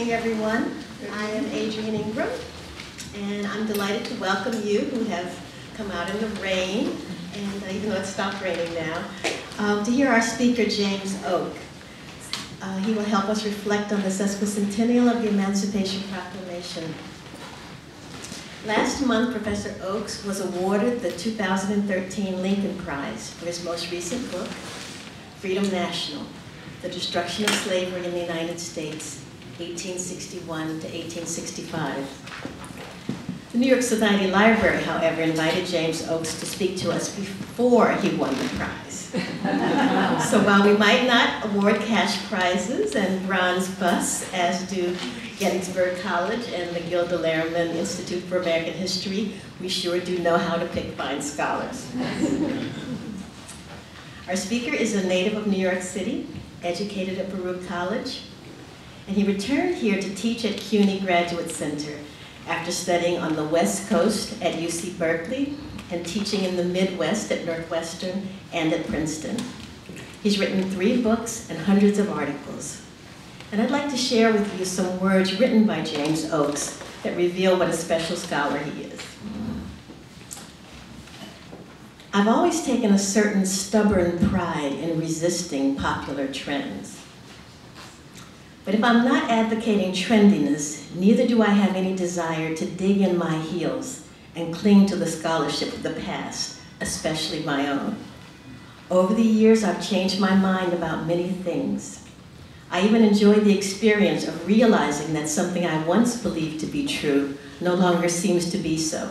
evening, everyone. I am Adrienne Ingram, and I'm delighted to welcome you who have come out in the rain, and even though it's stopped raining now, to hear our speaker, James Oak. He will help us reflect on the sesquicentennial of the Emancipation Proclamation. Last month, Professor Oakes was awarded the 2013 Lincoln Prize for his most recent book, Freedom National: The Destruction of Slavery in the United States, 1861 to 1865. The New York Society Library, however, invited James Oakes to speak to us before he won the prize. So while we might not award cash prizes and bronze busts, as do Gettysburg College and the Gilda Lehrman Institute for American History, we sure do know how to pick fine scholars. Our speaker is a native of New York City, educated at Baruch College, and he returned here to teach at CUNY Graduate Center after studying on the West Coast at UC Berkeley and teaching in the Midwest at Northwestern and at Princeton. He's written 3 books and hundreds of articles. And I'd like to share with you some words written by James Oakes that reveal what a special scholar he is. I've always taken a certain stubborn pride in resisting popular trends. But if I'm not advocating trendiness, neither do I have any desire to dig in my heels and cling to the scholarship of the past, especially my own. Over the years, I've changed my mind about many things. I even enjoyed the experience of realizing that something I once believed to be true no longer seems to be so.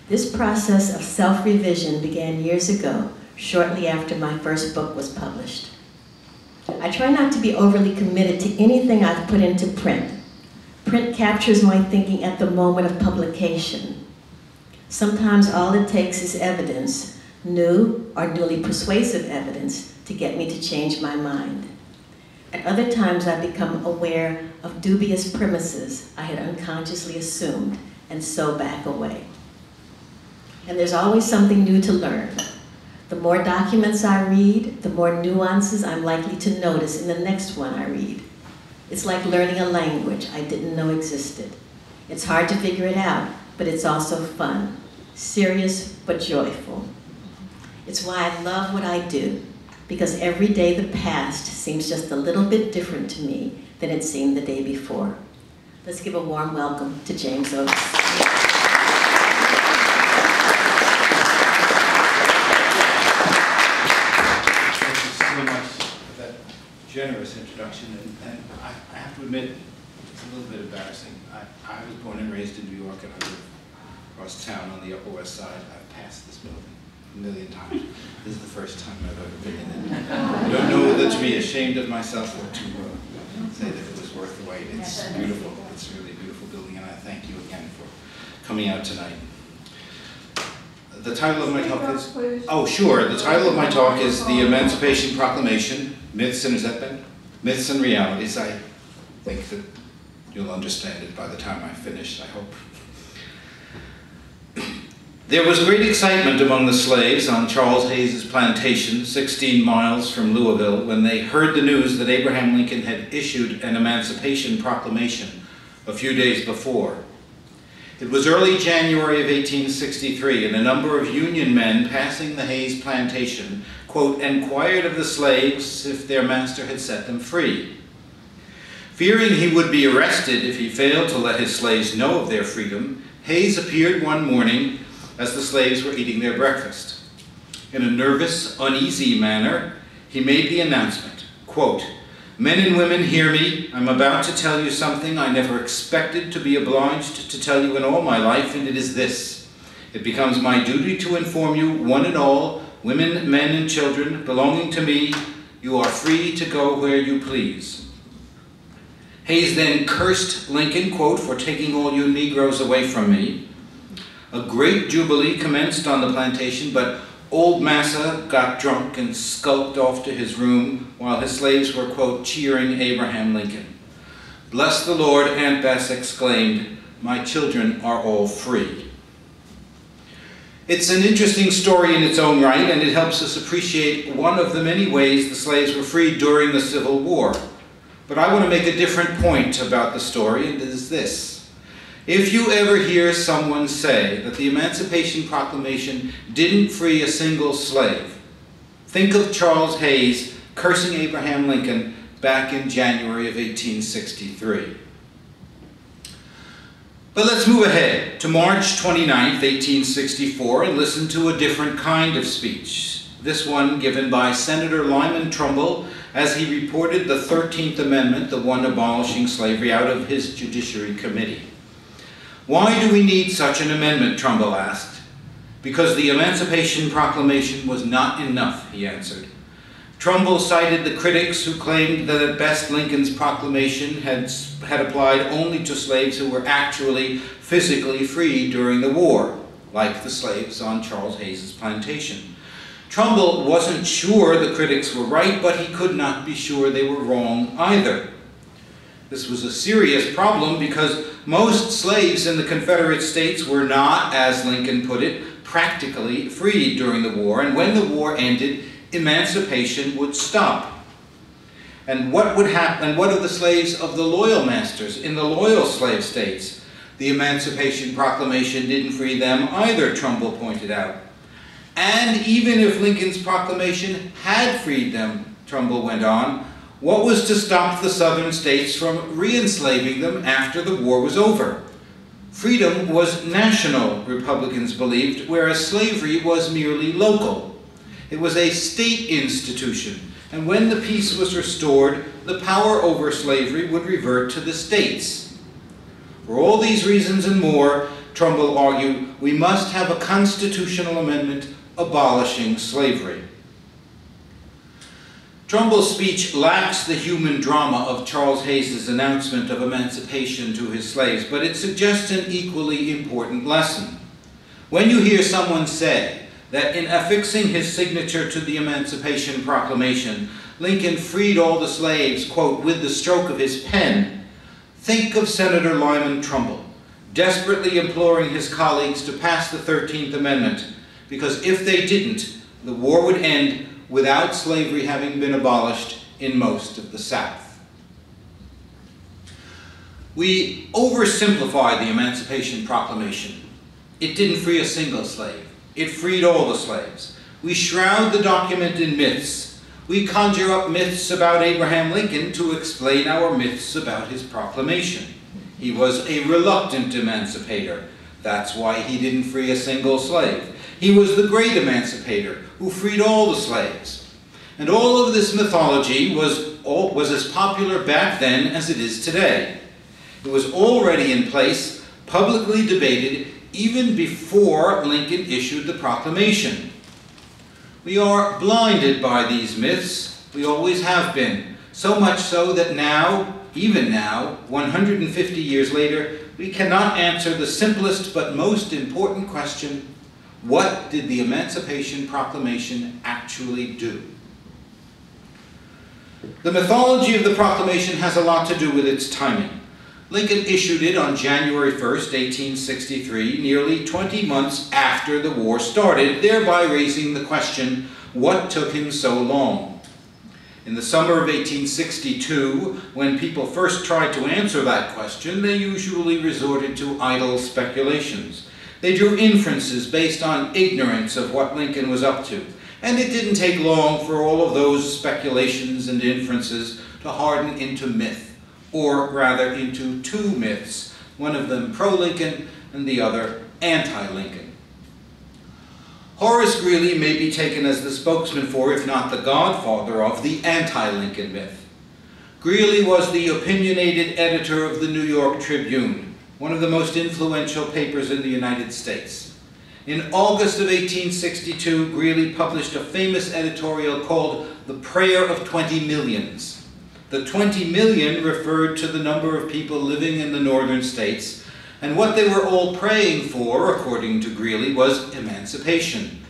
This process of self-revision began years ago, shortly after my first book was published. I try not to be overly committed to anything I've put into print. Print captures my thinking at the moment of publication. Sometimes all it takes is evidence, new or newly persuasive evidence, to get me to change my mind. At other times, I become aware of dubious premises I had unconsciously assumed and so back away. And there's always something new to learn. The more documents I read, the more nuances I'm likely to notice in the next one I read. It's like learning a language I didn't know existed. It's hard to figure it out, but it's also fun, serious but joyful. It's why I love what I do, because every day the past seems just a little bit different to me than it seemed the day before. Let's give a warm welcome to James Oakes. Generous introduction, and I have to admit, it's a little bit embarrassing. I was born and raised in New York, and I live across town on the Upper West Side. I've passed this building a million times. This is the first time I've ever been in it. I don't know whether to be ashamed of myself or to say that it was worth the wait. It's beautiful. It's a really beautiful building, and I thank you again for coming out tonight. The title of my talk is, oh sure, the title of my talk is The Emancipation Proclamation, Myths and, is that been? Myths and Realities. I think that you'll understand it by the time I finish, I hope. There was great excitement among the slaves on Charles Hayes's plantation, 16 miles from Louisville, when they heard the news that Abraham Lincoln had issued an Emancipation Proclamation a few days before. It was early January of 1863, and a number of Union men passing the Hayes plantation, quote, inquired of the slaves if their master had set them free. Fearing he would be arrested if he failed to let his slaves know of their freedom, Hayes appeared one morning as the slaves were eating their breakfast. In a nervous, uneasy manner, he made the announcement, quote, men and women, hear me. I'm about to tell you something I never expected to be obliged to tell you in all my life, and it is this. It becomes my duty to inform you, one and all, women, men, and children belonging to me, you are free to go where you please. Hayes then cursed Lincoln, quote, for taking all you Negroes away from me. A great jubilee commenced on the plantation, but old Massa got drunk and skulked off to his room while his slaves were, quote, cheering Abraham Lincoln. Bless the Lord, Aunt Bess exclaimed, my children are all free. It's an interesting story in its own right, and it helps us appreciate one of the many ways the slaves were freed during the Civil War. But I want to make a different point about the story, and it is this. If you ever hear someone say that the Emancipation Proclamation didn't free a single slave, think of Charles Hayes cursing Abraham Lincoln back in January of 1863. But let's move ahead to March 29th, 1864, and listen to a different kind of speech. This one given by Senator Lyman Trumbull as he reported the 13th Amendment, the one abolishing slavery, out of his Judiciary Committee. Why do we need such an amendment, Trumbull asked. Because the Emancipation Proclamation was not enough, he answered. Trumbull cited the critics who claimed that at best Lincoln's proclamation had applied only to slaves who were actually physically free during the war, like the slaves on Charles Hayes's plantation. Trumbull wasn't sure the critics were right, but he could not be sure they were wrong either. This was a serious problem because most slaves in the Confederate States were not, as Lincoln put it, practically freed during the war, and when the war ended, emancipation would stop. And what would happen? And what of the slaves of the loyal masters in the loyal slave states? The Emancipation Proclamation didn't free them either, Trumbull pointed out. And even if Lincoln's proclamation had freed them, Trumbull went on, what was to stop the southern states from re-enslaving them after the war was over? Freedom was national, Republicans believed, whereas slavery was merely local. It was a state institution, and when the peace was restored, the power over slavery would revert to the states. For all these reasons and more, Trumbull argued, we must have a constitutional amendment abolishing slavery. Trumbull's speech lacks the human drama of Charles Hayes's announcement of emancipation to his slaves, but it suggests an equally important lesson. When you hear someone say that in affixing his signature to the Emancipation Proclamation, Lincoln freed all the slaves, quote, with the stroke of his pen, think of Senator Lyman Trumbull, desperately imploring his colleagues to pass the 13th Amendment, because if they didn't, the war would end without slavery having been abolished in most of the South. We oversimplify the Emancipation Proclamation. It didn't free a single slave. It freed all the slaves. We shroud the document in myths. We conjure up myths about Abraham Lincoln to explain our myths about his proclamation. He was a reluctant emancipator. That's why he didn't free a single slave. He was the great emancipator who freed all the slaves. And all of this mythology was as popular back then as it is today. It was already in place, publicly debated, even before Lincoln issued the proclamation. We are blinded by these myths. We always have been. So much so that now, even now, 150 years later, we cannot answer the simplest but most important question: what did the Emancipation Proclamation actually do? The mythology of the proclamation has a lot to do with its timing. Lincoln issued it on January 1st, 1863, nearly 20 months after the war started, thereby raising the question, what took him so long? In the summer of 1862, when people first tried to answer that question, they usually resorted to idle speculations. They drew inferences based on ignorance of what Lincoln was up to. And it didn't take long for all of those speculations and inferences to harden into myth, or rather into two myths, one of them pro-Lincoln and the other anti-Lincoln. Horace Greeley may be taken as the spokesman for, if not the godfather of, the anti-Lincoln myth. Greeley was the opinionated editor of the New York Tribune, one of the most influential papers in the United States. In August of 1862, Greeley published a famous editorial called The Prayer of 20 Millions. The 20 million referred to the number of people living in the northern states, and what they were all praying for, according to Greeley, was emancipation.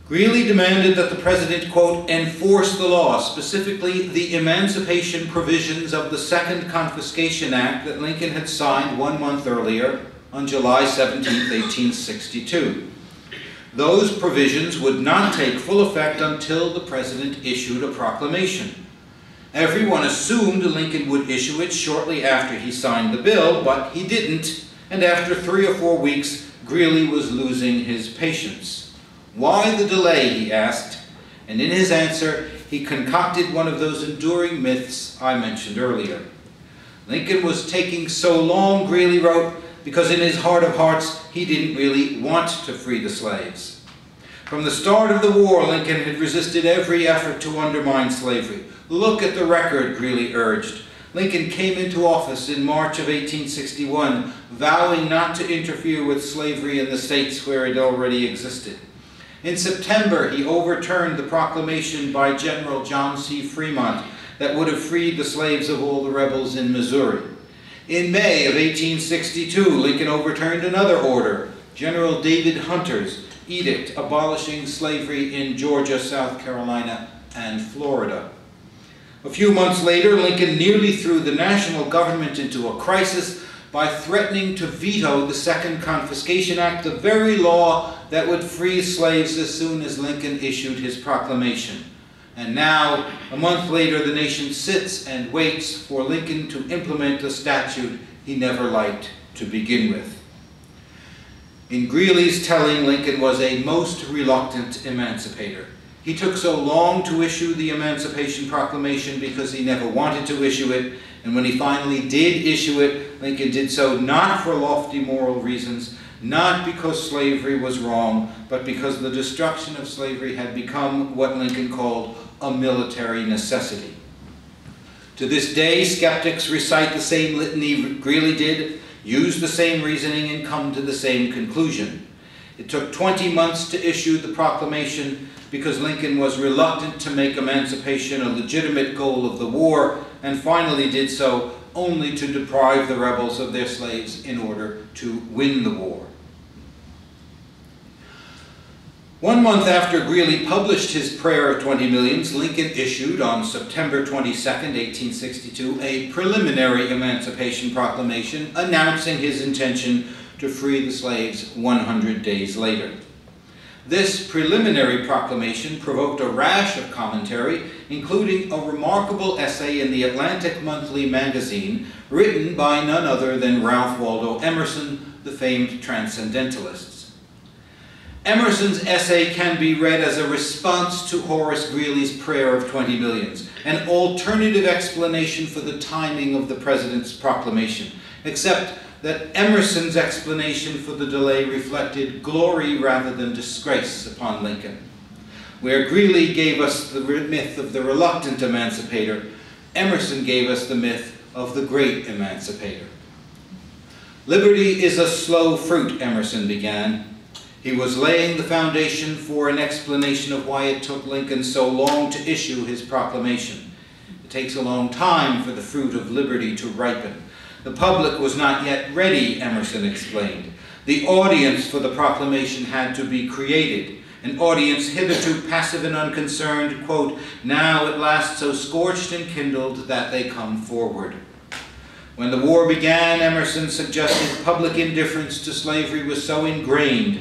Greeley demanded that the president, quote, enforce the law, specifically the emancipation provisions of the Second Confiscation Act that Lincoln had signed 1 month earlier on July 17, 1862. Those provisions would not take full effect until the president issued a proclamation. Everyone assumed Lincoln would issue it shortly after he signed the bill, but he didn't, and after 3 or 4 weeks, Greeley was losing his patience. Why the delay, he asked, and in his answer, he concocted one of those enduring myths I mentioned earlier. Lincoln was taking so long, Greeley wrote, because in his heart of hearts, he didn't really want to free the slaves. From the start of the war, Lincoln had resisted every effort to undermine slavery. Look at the record, Greeley urged. Lincoln came into office in March of 1861, vowing not to interfere with slavery in the states where it already existed. In September, he overturned the proclamation by General John C. Fremont that would have freed the slaves of all the rebels in Missouri. In May of 1862, Lincoln overturned another order, General David Hunter's edict abolishing slavery in Georgia, South Carolina, and Florida. A few months later, Lincoln nearly threw the national government into a crisis by threatening to veto the Second Confiscation Act, the very law that would free slaves as soon as Lincoln issued his proclamation. And now, a month later, the nation sits and waits for Lincoln to implement a statute he never liked to begin with. In Greeley's telling, Lincoln was a most reluctant emancipator. He took so long to issue the Emancipation Proclamation because he never wanted to issue it, and when he finally did issue it, Lincoln did so not for lofty moral reasons, not because slavery was wrong, but because the destruction of slavery had become what Lincoln called a military necessity. To this day, skeptics recite the same litany Greeley did, use the same reasoning, and come to the same conclusion. It took 20 months to issue the proclamation because Lincoln was reluctant to make emancipation a legitimate goal of the war, and finally did so only to deprive the rebels of their slaves in order to win the war. 1 month after Greeley published his prayer of 20 millions, Lincoln issued on September 22, 1862, a preliminary Emancipation Proclamation announcing his intention to free the slaves 100 days later. This preliminary proclamation provoked a rash of commentary, including a remarkable essay in the Atlantic Monthly magazine written by none other than Ralph Waldo Emerson, the famed transcendentalist. Emerson's essay can be read as a response to Horace Greeley's prayer of 20 millions, an alternative explanation for the timing of the president's proclamation, except that Emerson's explanation for the delay reflected glory rather than disgrace upon Lincoln. Where Greeley gave us the myth of the reluctant emancipator, Emerson gave us the myth of the great emancipator. Liberty is a slow fruit, Emerson began. He was laying the foundation for an explanation of why it took Lincoln so long to issue his proclamation. It takes a long time for the fruit of liberty to ripen. The public was not yet ready, Emerson explained. The audience for the proclamation had to be created. An audience hitherto passive and unconcerned, quote, now at last so scorched and kindled that they come forward. When the war began, Emerson suggested public indifference to slavery was so ingrained,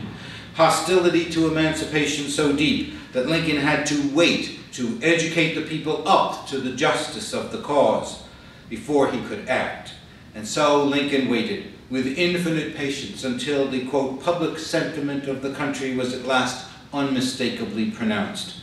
hostility to emancipation so deep, that Lincoln had to wait to educate the people up to the justice of the cause before he could act. And so Lincoln waited with infinite patience until the, quote, public sentiment of the country was at last unmistakably pronounced.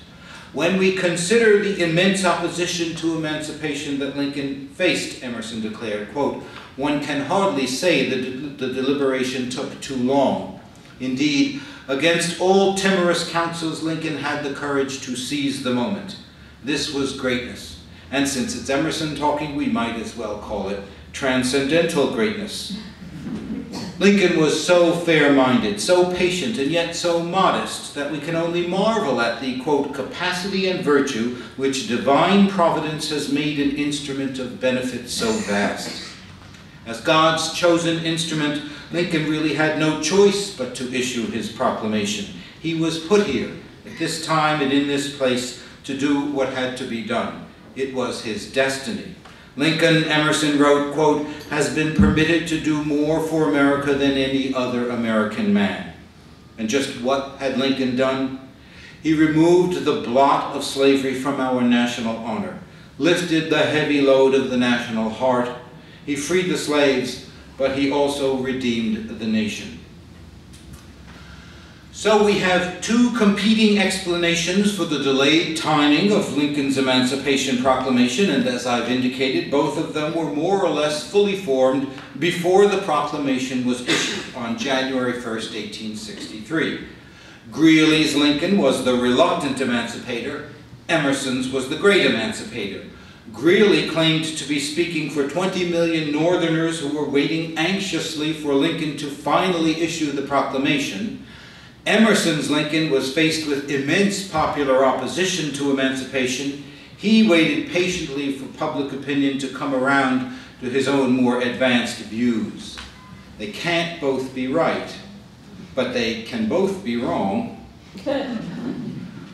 When we consider the immense opposition to emancipation that Lincoln faced, Emerson declared, quote, one can hardly say that the deliberation took too long. Indeed, against all timorous counsels, Lincoln had the courage to seize the moment. This was greatness. And since it's Emerson talking, we might as well call it transcendental greatness. Lincoln was so fair-minded, so patient, and yet so modest that we can only marvel at the, quote, capacity and virtue which divine providence has made an instrument of benefit so vast. As God's chosen instrument, Lincoln really had no choice but to issue his proclamation. He was put here at this time and in this place to do what had to be done. It was his destiny. Lincoln, Emerson wrote, quote, has been permitted to do more for America than any other American man. And just what had Lincoln done? He removed the blot of slavery from our national honor. lifted the heavy load of the national heart. He freed the slaves, but he also redeemed the nation. So we have two competing explanations for the delayed timing of Lincoln's Emancipation Proclamation, and as I've indicated, both of them were more or less fully formed before the proclamation was issued on January 1st, 1863. Greeley's Lincoln was the reluctant emancipator. Emerson's was the great emancipator. Greeley claimed to be speaking for 20 million Northerners who were waiting anxiously for Lincoln to finally issue the proclamation. Emerson's Lincoln was faced with immense popular opposition to emancipation. He waited patiently for public opinion to come around to his own more advanced views. They can't both be right, but they can both be wrong.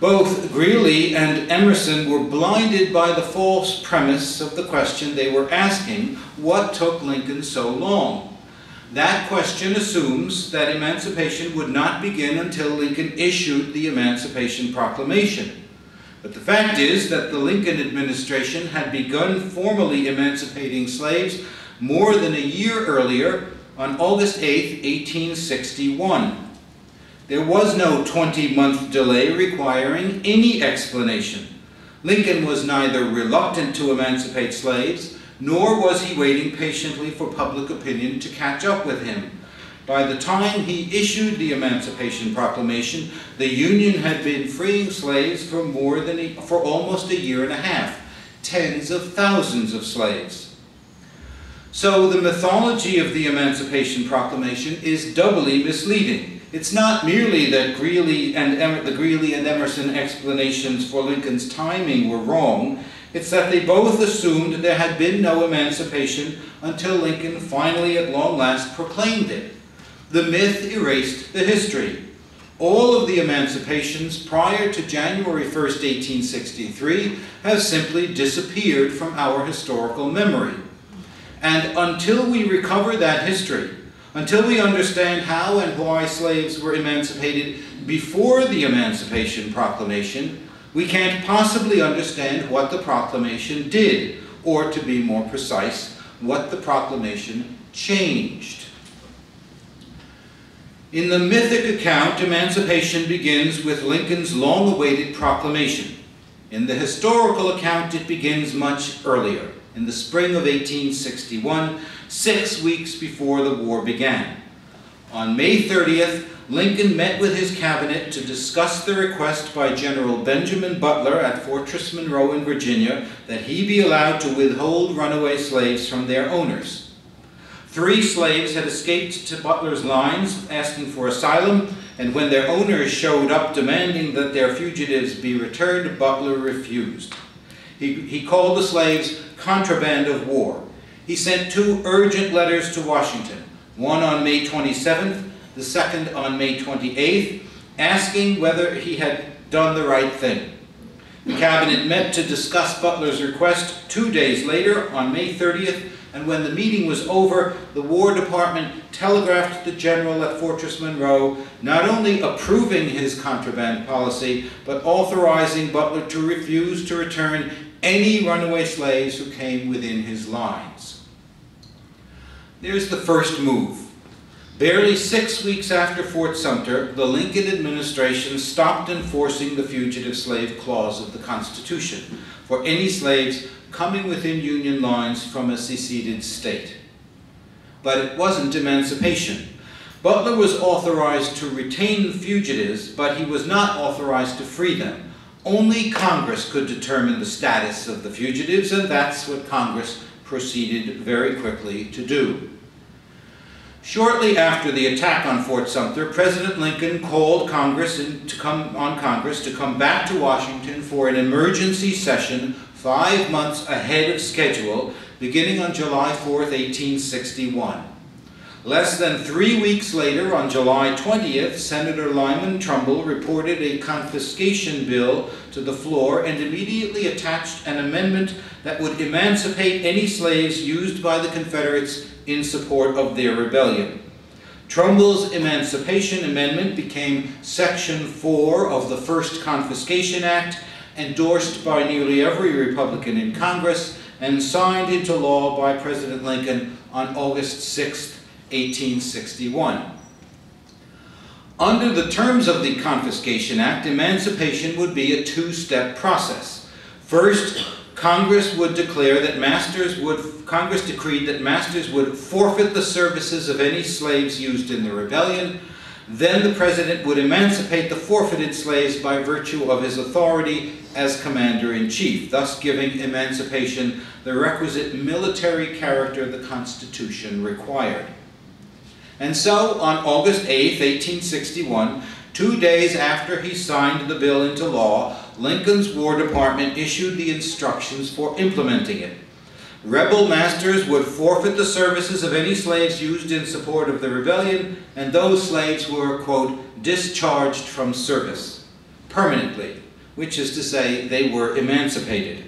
Both Greeley and Emerson were blinded by the false premise of the question they were asking: what took Lincoln so long? That question assumes that emancipation would not begin until Lincoln issued the Emancipation Proclamation. But the fact is that the Lincoln administration had begun formally emancipating slaves more than a year earlier, on August 8, 1861. There was no 20-month delay requiring any explanation. Lincoln was neither reluctant to emancipate slaves, nor was he waiting patiently for public opinion to catch up with him. By the time he issued the Emancipation Proclamation, the Union had been freeing slaves for almost a year and a half, tens of thousands of slaves. So the mythology of the Emancipation Proclamation is doubly misleading. It's not merely that the Greeley and Emerson explanations for Lincoln's timing were wrong. It's that they both assumed there had been no emancipation until Lincoln finally at long last proclaimed it. The myth erased the history. All of the emancipations prior to January 1st, 1863 have simply disappeared from our historical memory. And until we recover that history, until we understand how and why slaves were emancipated before the Emancipation Proclamation, we can't possibly understand what the proclamation did, or to be more precise, what the proclamation changed. In the mythic account, emancipation begins with Lincoln's long-awaited proclamation. In the historical account, it begins much earlier, in the spring of 1861, 6 weeks before the war began. On May 30th, Lincoln met with his cabinet to discuss the request by General Benjamin Butler at Fortress Monroe in Virginia that he be allowed to withhold runaway slaves from their owners. 3 slaves had escaped to Butler's lines asking for asylum, and when their owners showed up demanding that their fugitives be returned, Butler refused. He called the slaves contraband of war. He sent 2 urgent letters to Washington, one on May 27th, the second on May 28th, asking whether he had done the right thing. The cabinet met to discuss Butler's request 2 days later on May 30th, and when the meeting was over, the War Department telegraphed the general at Fortress Monroe not only approving his contraband policy, but authorizing Butler to refuse to return any runaway slaves who came within his lines. There's the first move. Barely 6 weeks after Fort Sumter, the Lincoln administration stopped enforcing the Fugitive Slave Clause of the Constitution for any slaves coming within Union lines from a seceded state. But it wasn't emancipation. Butler was authorized to retain fugitives, but he was not authorized to free them. Only Congress could determine the status of the fugitives, and that's what Congress proceeded very quickly to do. Shortly after the attack on Fort Sumter, President Lincoln called Congress to come back to Washington for an emergency session 5 months ahead of schedule, beginning on July 4th, 1861. Less than 3 weeks later, on July 20th, Senator Lyman Trumbull reported a confiscation bill to the floor and immediately attached an amendment that would emancipate any slaves used by the Confederates in support of their rebellion. Trumbull's Emancipation Amendment became Section 4 of the First Confiscation Act, endorsed by nearly every Republican in Congress, and signed into law by President Lincoln on August 6, 1861. Under the terms of the Confiscation Act, emancipation would be a two-step process. First, Congress decreed that masters would forfeit the services of any slaves used in the rebellion. Then the President would emancipate the forfeited slaves by virtue of his authority as Commander-in-Chief, thus giving emancipation the requisite military character the Constitution required. And so, on August 8, 1861, 2 days after he signed the bill into law, Lincoln's War Department issued the instructions for implementing it. Rebel masters would forfeit the services of any slaves used in support of the rebellion, and those slaves were, quote, discharged from service permanently, which is to say they were emancipated.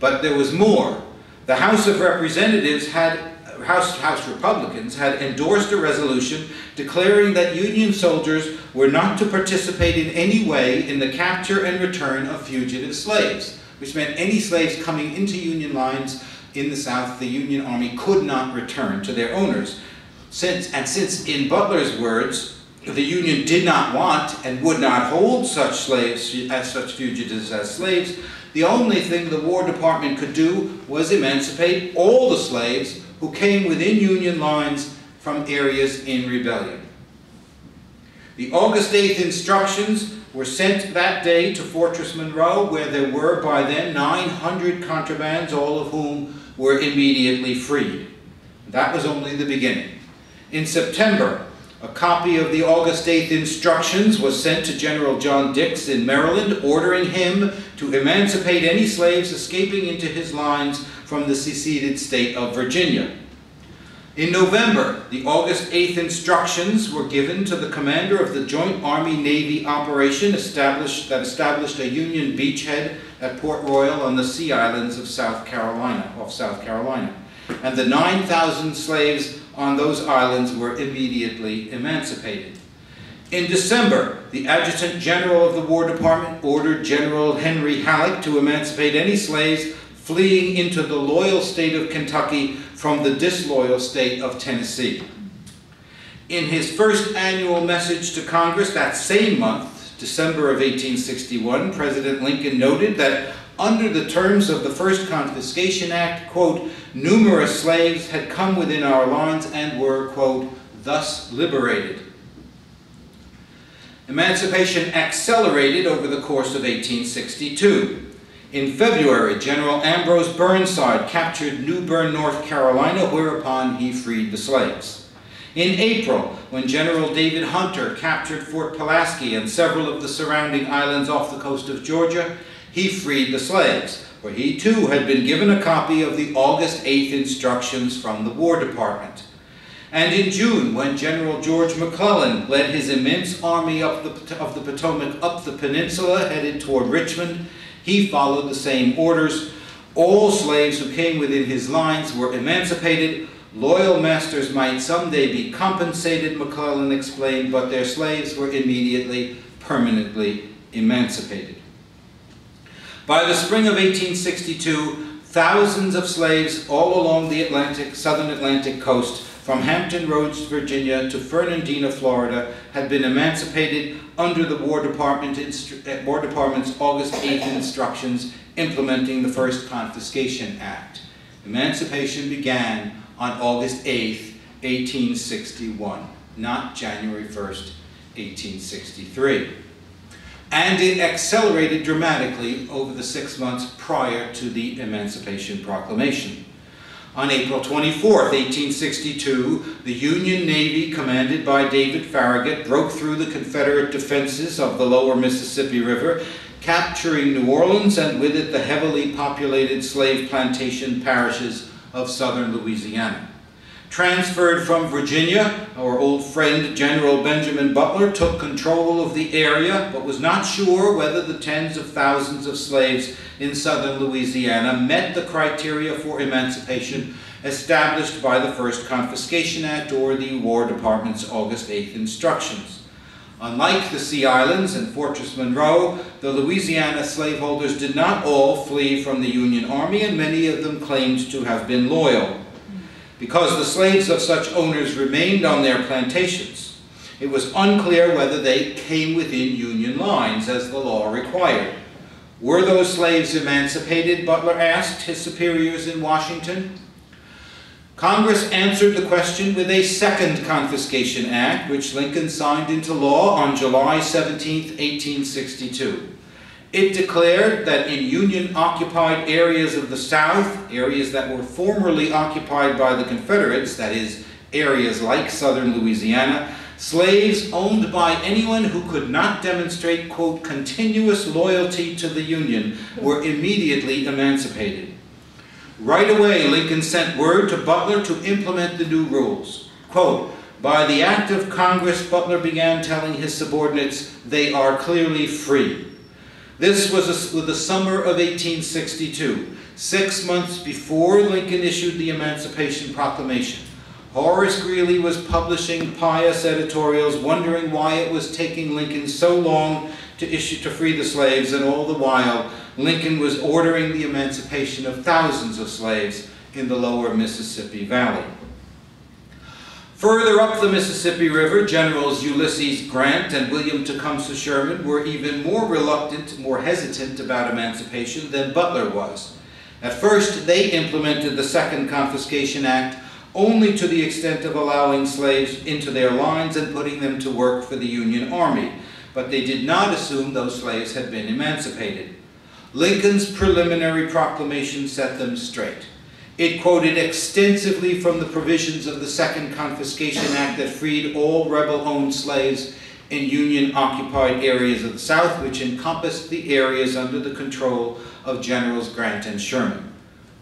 But there was more. The House of Representatives House Republicans had endorsed a resolution declaring that Union soldiers were not to participate in any way in the capture and return of fugitive slaves, which meant any slaves coming into Union lines in the South, the Union Army could not return to their owners. Since, in Butler's words, the Union did not want and would not hold such fugitives as slaves, the only thing the War Department could do was emancipate all the slaves who came within Union lines from areas in rebellion. The August 8th instructions were sent that day to Fortress Monroe, where there were by then 900 contrabands, all of whom were immediately freed. That was only the beginning. In September, a copy of the August 8th instructions was sent to General John Dix in Maryland, ordering him to emancipate any slaves escaping into his lines from the seceded state of Virginia. In November, the August 8th instructions were given to the commander of the Joint Army-Navy operation that established a Union beachhead at Port Royal on the Sea Islands of South Carolina, and the 9,000 slaves on those islands were immediately emancipated. In December, the Adjutant General of the War Department ordered General Henry Halleck to emancipate any slaves fleeing into the loyal state of Kentucky from the disloyal state of Tennessee. In his first annual message to Congress that same month, December of 1861, President Lincoln noted that under the terms of the first Confiscation Act, quote, numerous slaves had come within our lines and were, quote, thus liberated. Emancipation accelerated over the course of 1862. In February, General Ambrose Burnside captured New Bern, North Carolina, whereupon he freed the slaves. In April, when General David Hunter captured Fort Pulaski and several of the surrounding islands off the coast of Georgia, he freed the slaves, where he too had been given a copy of the August 8th instructions from the War Department. And in June, when General George McClellan led his immense army of the Potomac up the peninsula headed toward Richmond, he followed the same orders. All slaves who came within his lines were emancipated. Loyal masters might someday be compensated, McClellan explained, but their slaves were immediately, permanently emancipated. By the spring of 1862, thousands of slaves all along the southern Atlantic coast, from Hampton Roads, Virginia, to Fernandina, Florida, had been emancipated under the War Department's August 8th instructions implementing the first Confiscation Act. Emancipation began on August 8th, 1861, not January 1st, 1863. And it accelerated dramatically over the 6 months prior to the Emancipation Proclamation. On April 24th, 1862, the Union Navy, commanded by David Farragut, broke through the Confederate defenses of the lower Mississippi River, capturing New Orleans and with it the heavily populated slave plantation parishes of southern Louisiana. Transferred from Virginia, our old friend General Benjamin Butler took control of the area, but was not sure whether the tens of thousands of slaves in southern Louisiana met the criteria for emancipation established by the first Confiscation Act or the War Department's August 8th instructions. Unlike the Sea Islands and Fortress Monroe, the Louisiana slaveholders did not all flee from the Union Army, and many of them claimed to have been loyal. Because the slaves of such owners remained on their plantations, it was unclear whether they came within Union lines, as the law required. Were those slaves emancipated, Butler asked his superiors in Washington. Congress answered the question with a second Confiscation Act, which Lincoln signed into law on July 17, 1862. It declared that in Union-occupied areas of the South, areas that were formerly occupied by the Confederates, that is, areas like southern Louisiana, slaves owned by anyone who could not demonstrate, quote, continuous loyalty to the Union were immediately emancipated. Right away, Lincoln sent word to Butler to implement the new rules. Quote, by the act of Congress, Butler began telling his subordinates, they are clearly free. This was the summer of 1862, 6 months before Lincoln issued the Emancipation Proclamation. Horace Greeley was publishing pious editorials, wondering why it was taking Lincoln so long to free the slaves, and all the while, Lincoln was ordering the emancipation of thousands of slaves in the lower Mississippi Valley. Further up the Mississippi River, Generals Ulysses Grant and William Tecumseh Sherman were even more reluctant, more hesitant about emancipation than Butler was. At first, they implemented the Second Confiscation Act only to the extent of allowing slaves into their lines and putting them to work for the Union Army, but they did not assume those slaves had been emancipated. Lincoln's preliminary proclamation set them straight. It quoted extensively from the provisions of the Second Confiscation Act that freed all rebel-owned slaves in Union-occupied areas of the South, which encompassed the areas under the control of Generals Grant and Sherman.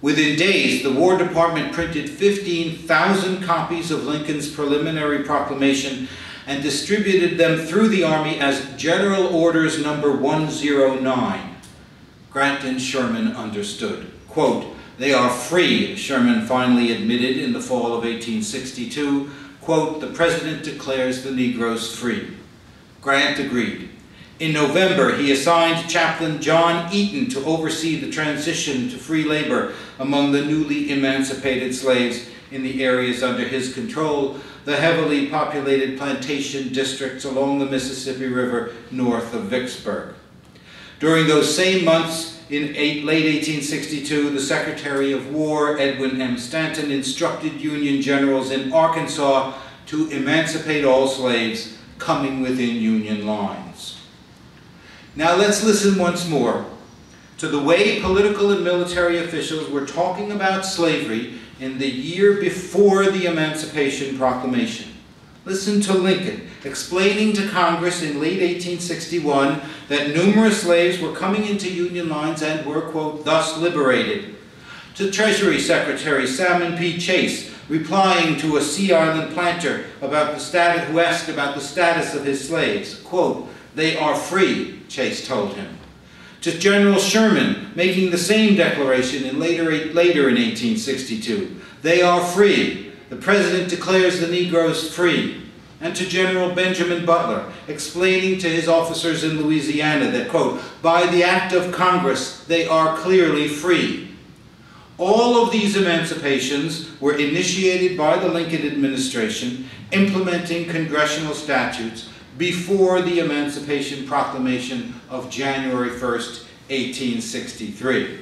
Within days, the War Department printed 15,000 copies of Lincoln's preliminary proclamation and distributed them through the Army as General Orders Number 109. Grant and Sherman understood. Quote, they are free, Sherman finally admitted in the fall of 1862. Quote, the President declares the Negroes free. Grant agreed. In November, he assigned Chaplain John Eaton to oversee the transition to free labor among the newly emancipated slaves in the areas under his control, the heavily populated plantation districts along the Mississippi River north of Vicksburg. During those same months, in late 1862, the Secretary of War, Edwin M. Stanton, instructed Union generals in Arkansas to emancipate all slaves coming within Union lines. Now let's listen once more to the way political and military officials were talking about slavery in the year before the Emancipation Proclamation. Listen to Lincoln explaining to Congress in late 1861 that numerous slaves were coming into Union lines and were, quote, thus liberated. To Treasury Secretary Salmon P. Chase, replying to a Sea Island planter about who asked about the status of his slaves, quote, they are free, Chase told him. To General Sherman, making the same declaration later in 1862, they are free. The President declares the Negroes free. And to General Benjamin Butler, explaining to his officers in Louisiana that, quote, by the act of Congress, they are clearly free. All of these emancipations were initiated by the Lincoln administration, implementing congressional statutes before the Emancipation Proclamation of January 1st, 1863.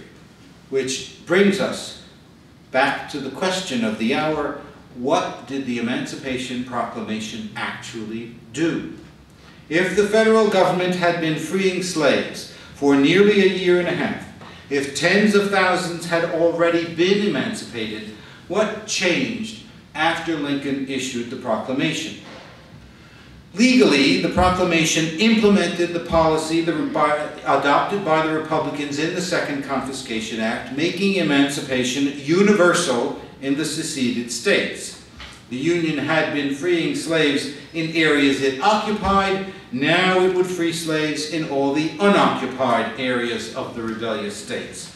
Which brings us back to the question of the hour: what did the Emancipation Proclamation actually do? If the federal government had been freeing slaves for nearly a year and a half, if tens of thousands had already been emancipated, what changed after Lincoln issued the proclamation? Legally, the proclamation implemented the policy adopted by the Republicans in the Second Confiscation Act, making emancipation universal in the seceded states. The Union had been freeing slaves in areas it occupied. Now it would free slaves in all the unoccupied areas of the rebellious states.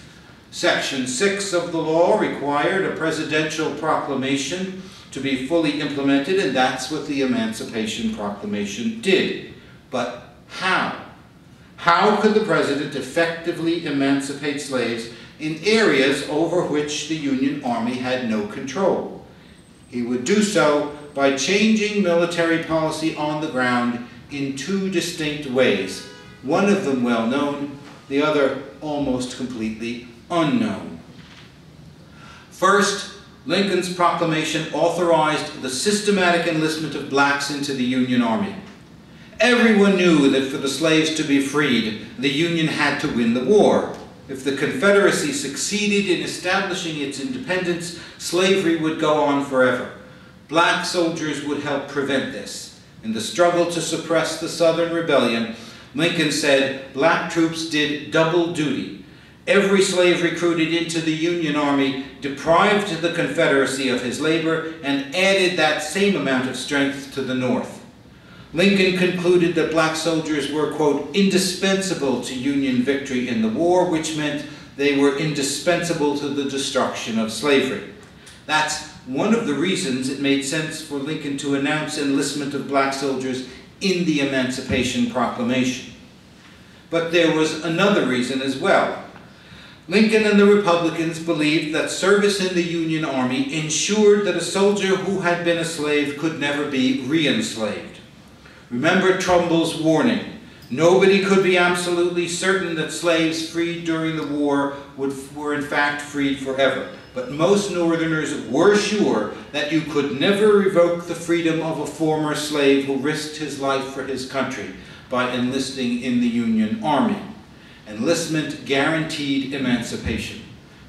Section 6 of the law required a presidential proclamation to be fully implemented, and that's what the Emancipation Proclamation did. But how? How could the president effectively emancipate slaves in areas over which the Union Army had no control? He would do so by changing military policy on the ground in two distinct ways, one of them well known, the other almost completely unknown. First, Lincoln's proclamation authorized the systematic enlistment of blacks into the Union Army. Everyone knew that for the slaves to be freed, the Union had to win the war. If the Confederacy succeeded in establishing its independence, slavery would go on forever. Black soldiers would help prevent this. In the struggle to suppress the Southern Rebellion, Lincoln said black troops did double duty. Every slave recruited into the Union Army deprived the Confederacy of his labor and added that same amount of strength to the North. Lincoln concluded that black soldiers were, quote, indispensable to Union victory in the war, which meant they were indispensable to the destruction of slavery. That's one of the reasons it made sense for Lincoln to announce enlistment of black soldiers in the Emancipation Proclamation. But there was another reason as well. Lincoln and the Republicans believed that service in the Union Army ensured that a soldier who had been a slave could never be re-enslaved. Remember Trumbull's warning. Nobody could be absolutely certain that slaves freed during the war were in fact freed forever. But most Northerners were sure that you could never revoke the freedom of a former slave who risked his life for his country by enlisting in the Union Army. Enlistment guaranteed emancipation.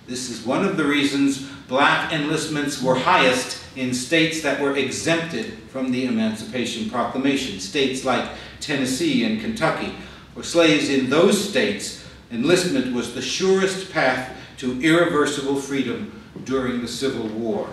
This is one of the reasons black enlistments were highest in states that were exempted from the Emancipation Proclamation, states like Tennessee and Kentucky. For slaves in those states, enlistment was the surest path to irreversible freedom during the Civil War.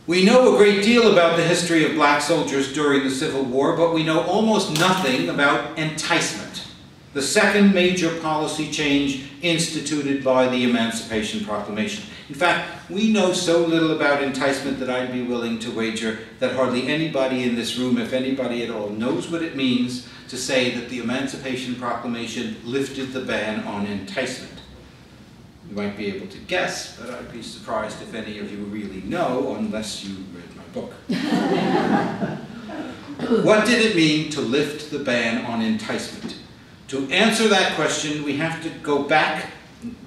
We know a great deal about the history of black soldiers during the Civil War, but we know almost nothing about enticement, the second major policy change instituted by the Emancipation Proclamation. In fact, we know so little about enticement that I'd be willing to wager that hardly anybody in this room, if anybody at all, knows what it means to say that the Emancipation Proclamation lifted the ban on enticement. You might be able to guess, but I'd be surprised if any of you really know unless you read my book. What did it mean to lift the ban on enticement? To answer that question, we have to go back.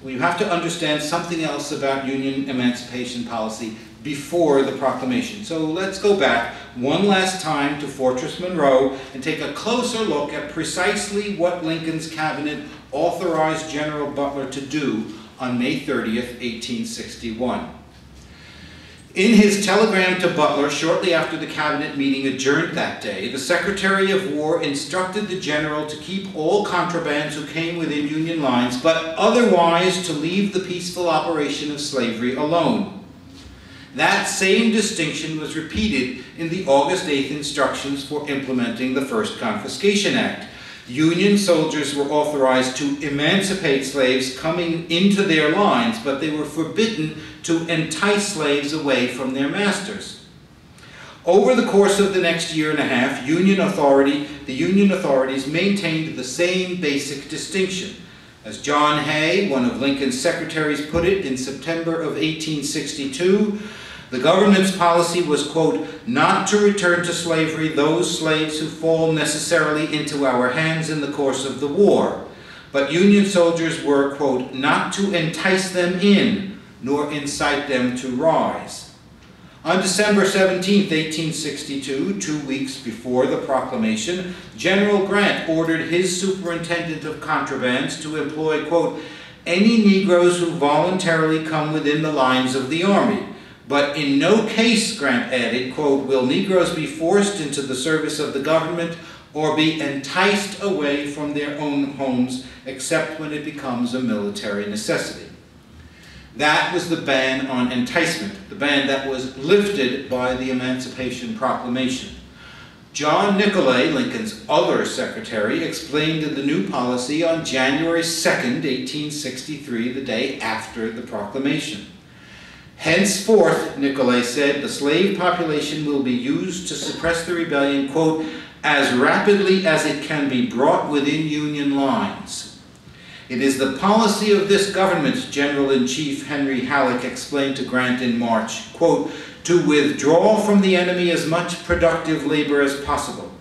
We have to understand something else about Union emancipation policy before the proclamation. So let's go back one last time to Fortress Monroe and take a closer look at precisely what Lincoln's cabinet authorized General Butler to do on May 30th, 1861. In his telegram to Butler shortly after the cabinet meeting adjourned that day, the Secretary of War instructed the general to keep all contrabands who came within Union lines, but otherwise to leave the peaceful operation of slavery alone. That same distinction was repeated in the August 8th instructions for implementing the First Confiscation Act. Union soldiers were authorized to emancipate slaves coming into their lines, but they were forbidden to entice slaves away from their masters. Over the course of the next year and a half, the Union authorities maintained the same basic distinction. As John Hay, one of Lincoln's secretaries, put it in September of 1862, the government's policy was, quote, not to return to slavery those slaves who fall necessarily into our hands in the course of the war, but Union soldiers were, quote, not to entice them in, nor incite them to rise. On December 17, 1862, 2 weeks before the proclamation, General Grant ordered his superintendent of contrabands to employ, quote, any Negroes who voluntarily come within the lines of the Army. But in no case, Grant added, quote, will Negroes be forced into the service of the government or be enticed away from their own homes except when it becomes a military necessity. That was the ban on enticement, the ban that was lifted by the Emancipation Proclamation. John Nicolay, Lincoln's other secretary, explained the new policy on January 2nd, 1863, the day after the proclamation. Henceforth, Nicolay said, the slave population will be used to suppress the rebellion, quote, as rapidly as it can be brought within Union lines. It is the policy of this government, General-in-Chief Henry Halleck explained to Grant in March, quote, to withdraw from the enemy as much productive labor as possible.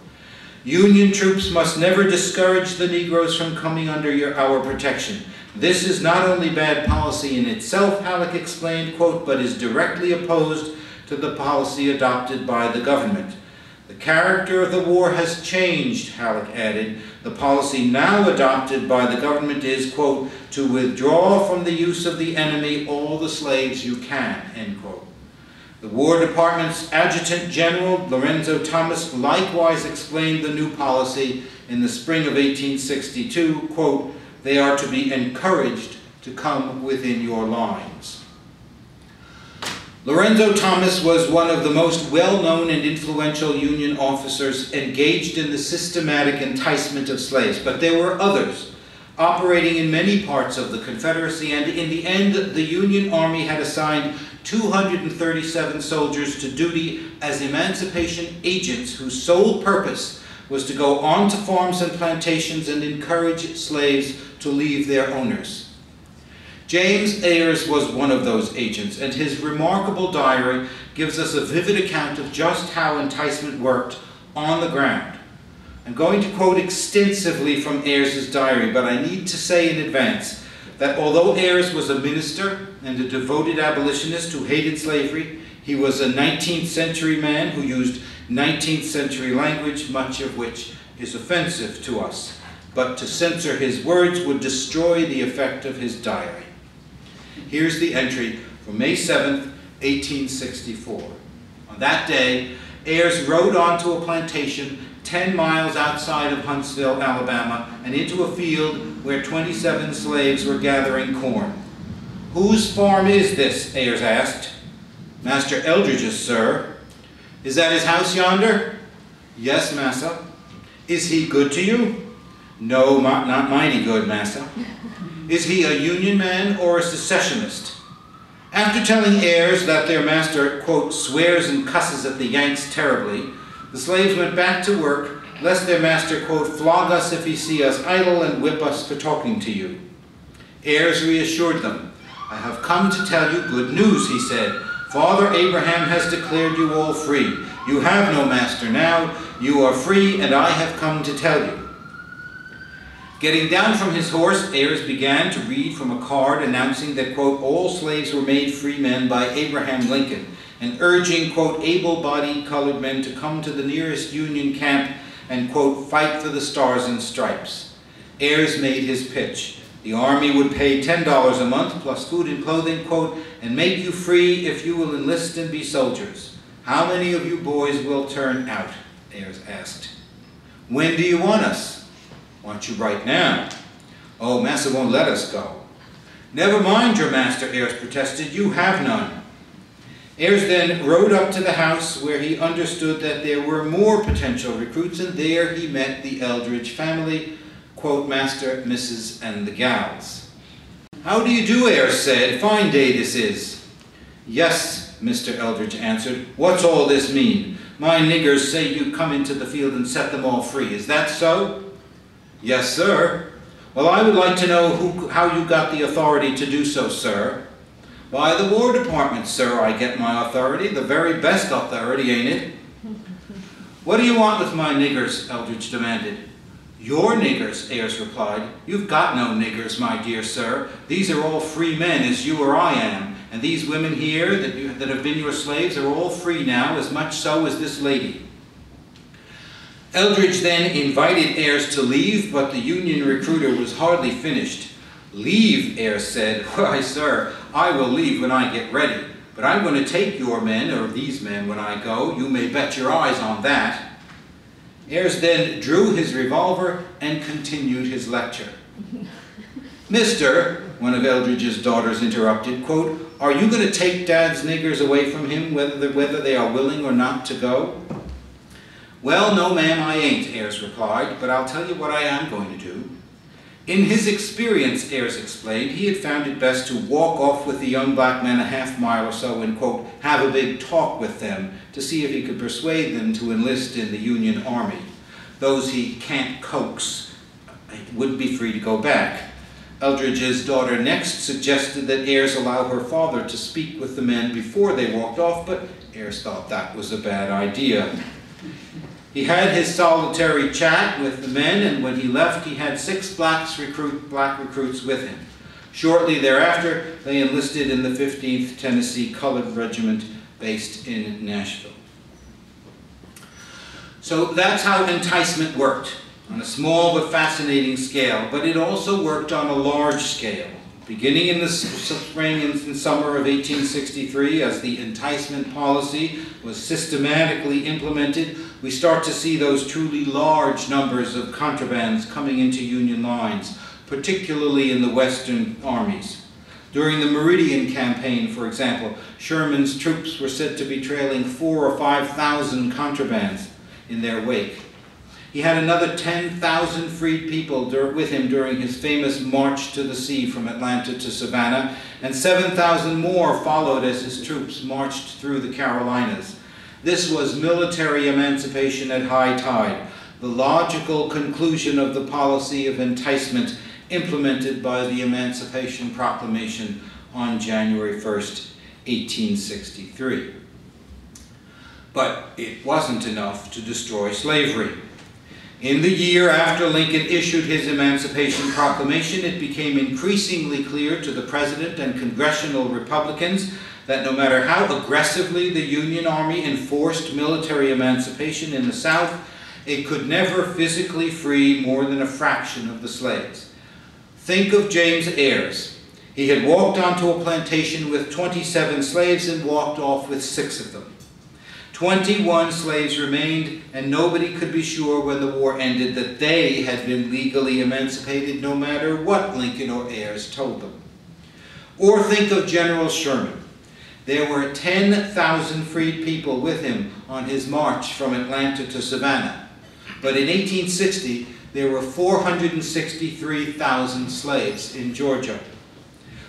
Union troops must never discourage the Negroes from coming under our protection. This is not only bad policy in itself, Halleck explained, quote, but is directly opposed to the policy adopted by the government. The character of the war has changed, Halleck added. The policy now adopted by the government is, quote, to withdraw from the use of the enemy all the slaves you can, end quote. The War Department's Adjutant General, Lorenzo Thomas, likewise explained the new policy in the spring of 1862, quote, they are to be encouraged to come within your lines. Lorenzo Thomas was one of the most well-known and influential Union officers engaged in the systematic enticement of slaves, but there were others operating in many parts of the Confederacy, and in the end, the Union Army had assigned 237 soldiers to duty as emancipation agents whose sole purpose was to go on to farms and plantations and encourage slaves to leave their owners. James Ayers was one of those agents, and his remarkable diary gives us a vivid account of just how enticement worked on the ground. I'm going to quote extensively from Ayers' diary, but I need to say in advance that although Ayers was a minister and a devoted abolitionist who hated slavery, he was a 19th century man who used 19th century language, much of which is offensive to us. But to censor his words would destroy the effect of his diary. Here's the entry from May 7th, 1864. On that day, Ayers rode onto a plantation 10 miles outside of Huntsville, Alabama, and into a field where 27 slaves were gathering corn. Whose farm is this? Ayers asked. Master Eldridge's, sir. Is that his house yonder? Yes, massa. Is he good to you? No, not mighty good, massa. Is he a Union man or a secessionist? After telling Ayers that their master, quote, swears and cusses at the Yanks terribly, the slaves went back to work, lest their master, quote, flog us if he see us idle and whip us for talking to you. Ayers reassured them. I have come to tell you good news, he said. Father Abraham has declared you all free. You have no master now. You are free, and I have come to tell you. Getting down from his horse, Ayers began to read from a card announcing that, quote, all slaves were made free men by Abraham Lincoln, and urging, quote, able-bodied colored men to come to the nearest Union camp and, quote, fight for the stars and stripes. Ayers made his pitch. The Army would pay $10 a month plus food and clothing, quote, and make you free if you will enlist and be soldiers. How many of you boys will turn out? Ayers asked. When do you want us? Want you right now. Oh, massa won't let us go. Never mind your master, Ayers protested. You have none. Ayers then rode up to the house where he understood that there were more potential recruits, and there he met the Eldridge family, quote, Master, Mrs., and the gals. How do you do, Ayers said. Fine day this is. Yes, Mr. Eldridge answered. What's all this mean? My niggers say you come into the field and set them all free. Is that so? Yes, sir. Well, I would like to know how you got the authority to do so, sir. By the War Department, sir, I get my authority. The very best authority, ain't it? What do you want with my niggers? Eldridge demanded. Your niggers, Ayers replied. You've got no niggers, my dear sir. These are all free men, as you or I am. And these women here that have been your slaves are all free now, as much so as this lady. Eldridge then invited Ayers to leave, but the Union recruiter was hardly finished. Leave, Ayers said. Why, sir, I will leave when I get ready. But I'm going to take your men, or these men, when I go. You may bet your eyes on that. Ayers then drew his revolver and continued his lecture. Mister, one of Eldridge's daughters interrupted, quote, are you going to take Dad's niggers away from him, whether they are willing or not to go? Well, no, ma'am, I ain't, Ayers replied, but I'll tell you what I am going to do. In his experience, Ayers explained, he had found it best to walk off with the young black men a half-mile or so and, quote, have a big talk with them to see if he could persuade them to enlist in the Union Army. Those he can't coax would be free to go back. Eldridge's daughter next suggested that heirs allow her father to speak with the men before they walked off, but heirs thought that was a bad idea. He had his solitary chat with the men, and when he left, he had 6 black recruits with him. Shortly thereafter, they enlisted in the 15th Tennessee Colored Regiment based in Nashville. So that's how enticement worked, on a small but fascinating scale, but it also worked on a large scale. Beginning in the spring and summer of 1863, as the enticement policy was systematically implemented, we start to see those truly large numbers of contrabands coming into Union lines, particularly in the Western armies. During the Meridian Campaign, for example, Sherman's troops were said to be trailing 4,000 or 5,000 contrabands in their wake. He had another 10,000 freed people with him during his famous march to the sea from Atlanta to Savannah, and 7,000 more followed as his troops marched through the Carolinas. This was military emancipation at high tide, the logical conclusion of the policy of enticement implemented by the Emancipation Proclamation on January 1st, 1863. But it wasn't enough to destroy slavery. In the year after Lincoln issued his Emancipation Proclamation, it became increasingly clear to the President and congressional Republicans that no matter how aggressively the Union Army enforced military emancipation in the South, it could never physically free more than a fraction of the slaves. Think of James Ayres. He had walked onto a plantation with 27 slaves and walked off with 6 of them. 21 slaves remained, and nobody could be sure when the war ended that they had been legally emancipated, no matter what Lincoln or Ayres told them. Or think of General Sherman. There were 10,000 freed people with him on his march from Atlanta to Savannah. But in 1860, there were 463,000 slaves in Georgia.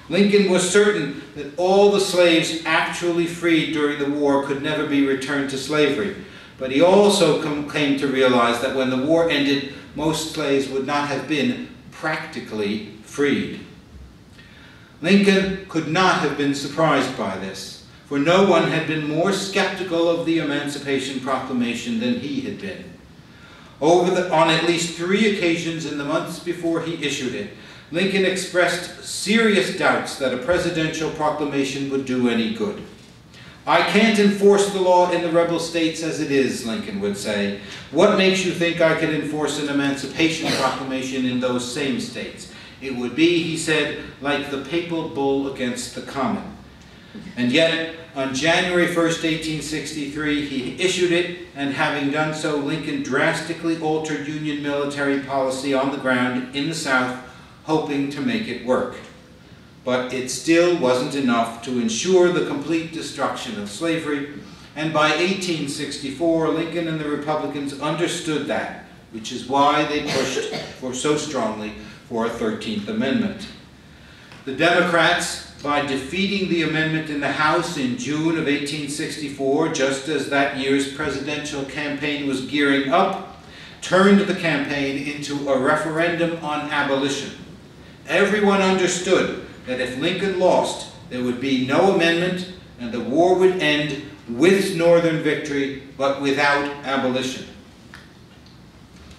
Lincoln was certain that all the slaves actually freed during the war could never be returned to slavery. But he also came to realize that when the war ended, most slaves would not have been practically freed. Lincoln could not have been surprised by this, for no one had been more skeptical of the Emancipation Proclamation than he had been. On at least 3 occasions in the months before he issued it, Lincoln expressed serious doubts that a presidential proclamation would do any good. "I can't enforce the law in the rebel states as it is," Lincoln would say. "What makes you think I can enforce an Emancipation Proclamation in those same states? It would be," he said, "like the papal bull against the common." And yet, on January 1st, 1863, he issued it, and having done so, Lincoln drastically altered Union military policy on the ground in the South, hoping to make it work. But it still wasn't enough to ensure the complete destruction of slavery, and by 1864, Lincoln and the Republicans understood that, which is why they pushed so strongly for a 13th Amendment. The Democrats, by defeating the amendment in the House in June of 1864, just as that year's presidential campaign was gearing up, turned the campaign into a referendum on abolition. Everyone understood that if Lincoln lost, there would be no amendment, and the war would end with Northern victory, but without abolition.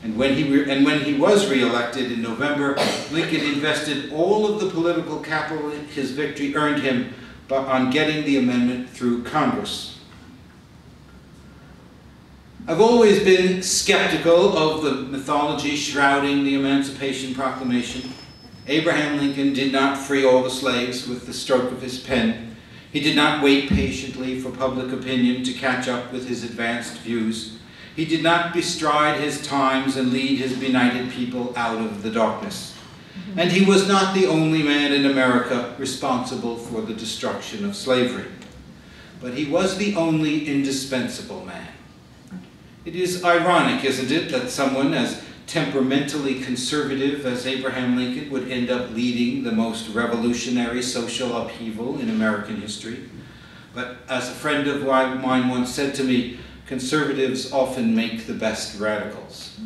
And when he was reelected in November, Lincoln invested all of the political capital his victory earned him on getting the amendment through Congress. I've always been skeptical of the mythology shrouding the Emancipation Proclamation. Abraham Lincoln did not free all the slaves with the stroke of his pen. He did not wait patiently for public opinion to catch up with his advanced views. He did not bestride his times and lead his benighted people out of the darkness. And he was not the only man in America responsible for the destruction of slavery. But he was the only indispensable man. It is ironic, isn't it, that someone as temperamentally conservative as Abraham Lincoln would end up leading the most revolutionary social upheaval in American history. But as a friend of mine once said to me, conservatives often make the best radicals.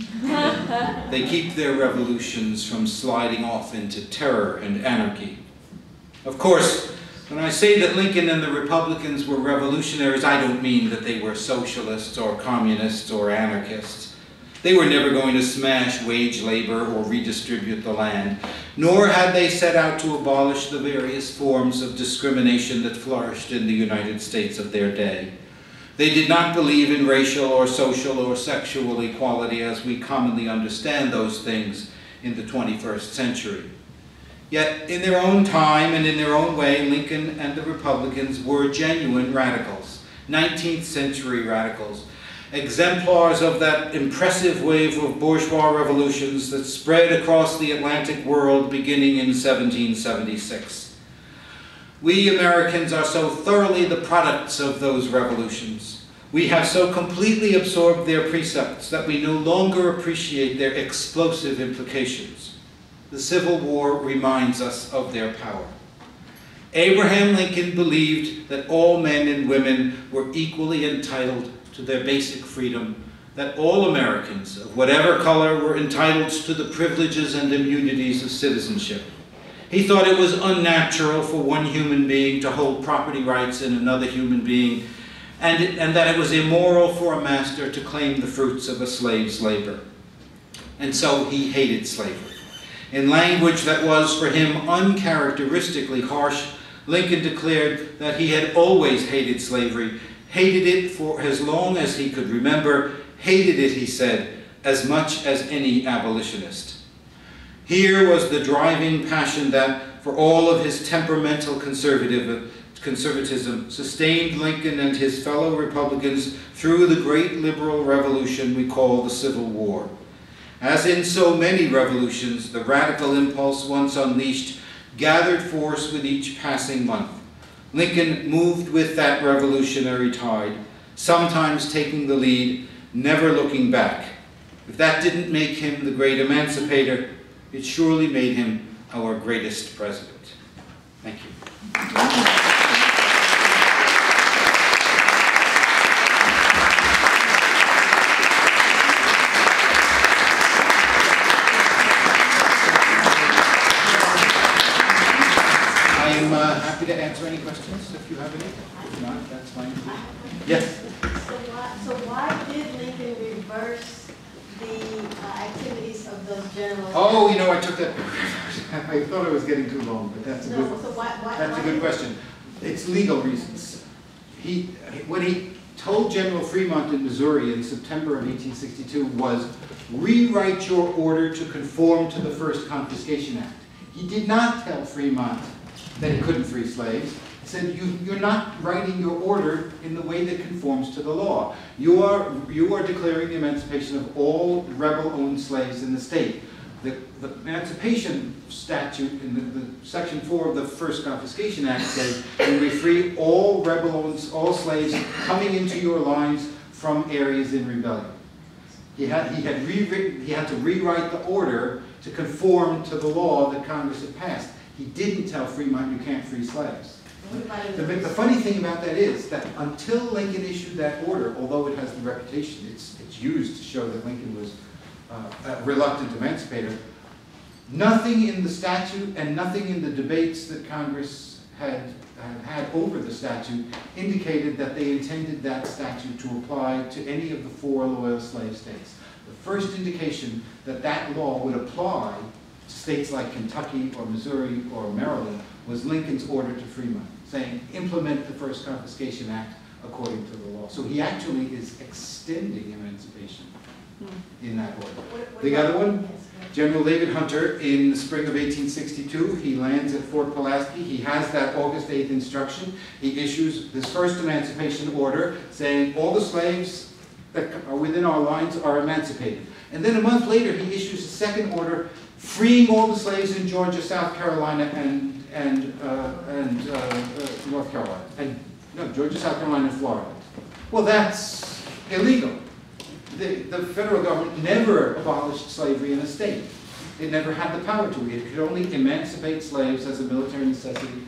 They keep their revolutions from sliding off into terror and anarchy. Of course, when I say that Lincoln and the Republicans were revolutionaries, I don't mean that they were socialists or communists or anarchists. They were never going to smash wage labor or redistribute the land, nor had they set out to abolish the various forms of discrimination that flourished in the United States of their day. They did not believe in racial or social or sexual equality as we commonly understand those things in the 21st century. Yet, in their own time and in their own way, Lincoln and the Republicans were genuine radicals, 19th century radicals, exemplars of that impressive wave of bourgeois revolutions that spread across the Atlantic world beginning in 1776. We Americans are so thoroughly the products of those revolutions. We have so completely absorbed their precepts that we no longer appreciate their explosive implications. The Civil War reminds us of their power. Abraham Lincoln believed that all men and women were equally entitled to their basic freedom, that all Americans of whatever color were entitled to the privileges and immunities of citizenship. He thought it was unnatural for one human being to hold property rights in another human being, and that it was immoral for a master to claim the fruits of a slave's labor. And so he hated slavery. In language that was for him uncharacteristically harsh, Lincoln declared that he had always hated slavery, hated it for as long as he could remember, hated it, he said, as much as any abolitionist. Here was the driving passion that, for all of his temperamental conservatism, sustained Lincoln and his fellow Republicans through the great liberal revolution we call the Civil War. As in so many revolutions, the radical impulse once unleashed gathered force with each passing month. Lincoln moved with that revolutionary tide, sometimes taking the lead, never looking back. If that didn't make him the great emancipator, it surely made him our greatest president. Thank you. I'm happy to answer any questions if you have any. If not, that's fine. Yes? So why did Lincoln reverse the activities of those generals? Oh, you know, I took that. I thought I was getting too long, but that's a good question. It's legal reasons. When he told General Fremont in Missouri in September of 1862 was, rewrite your order to conform to the First Confiscation Act. He did not tell Fremont that he couldn't free slaves. He said, you're not writing your order in the way that conforms to the law. You are declaring the emancipation of all rebel-owned slaves in the state. The Emancipation Statute in the Section 4 of the First Confiscation Act says, you may free all rebel-owned, all slaves coming into your lines from areas in rebellion. He had to rewrite the order to conform to the law that Congress had passed. He didn't tell Fremont you can't free slaves. The funny thing about that is that until Lincoln issued that order, although it has the reputation, it's used to show that Lincoln was a reluctant emancipator, nothing in the statute and nothing in the debates that Congress had over the statute indicated that they intended that statute to apply to any of the 4 loyal slave states. The first indication that that law would apply to states like Kentucky or Missouri or Maryland was Lincoln's order to Fremont, saying, implement the First Confiscation Act according to the law. So he actually is extending emancipation in that order. The other one, General David Hunter, in the spring of 1862, he lands at Fort Pulaski. He has that August 8th instruction. He issues this first emancipation order saying all the slaves that are within our lines are emancipated. And then a month later, he issues a second order freeing all the slaves in Georgia, South Carolina, and North Carolina. Georgia, South Carolina, and Florida. Well, that's illegal. The federal government never abolished slavery in a state. It never had the power to. It could only emancipate slaves as a military necessity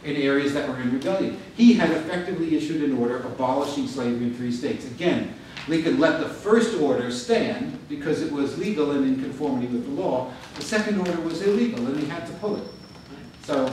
in areas that were in rebellion. He had effectively issued an order abolishing slavery in 3 states. Again, Lincoln let the first order stand because it was legal and in conformity with the law. The second order was illegal and he had to pull it. So